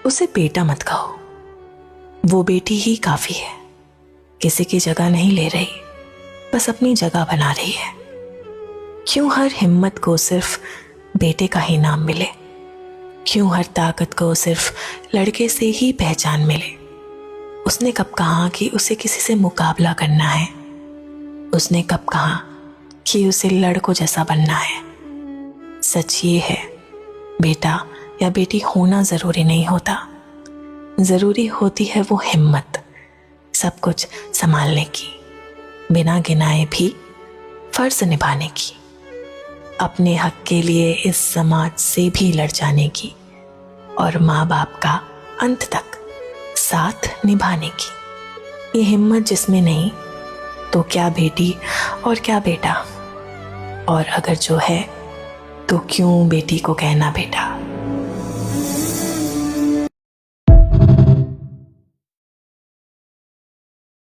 उसे बेटा मत कहो, वो बेटी ही काफी है। किसी की जगह नहीं ले रही, बस अपनी जगह बना रही है। क्यों हर हिम्मत को सिर्फ बेटे का ही नाम मिले? क्यों हर ताकत को सिर्फ लड़के से ही पहचान मिले? उसने कब कहा कि उसे किसी से मुकाबला करना है? उसने कब कहा कि उसे लड़कों जैसा बनना है? सच ये है, बेटा या बेटी होना जरूरी नहीं होता। जरूरी होती है वो हिम्मत, सब कुछ संभालने की, बिना गिनाए भी फर्ज निभाने की, अपने हक के लिए इस समाज से भी लड़ जाने की, और माँ बाप का अंत तक साथ निभाने की। ये हिम्मत जिसमें नहीं तो क्या बेटी और क्या बेटा, और अगर जो है तो क्यों बेटी को कहना बेटा।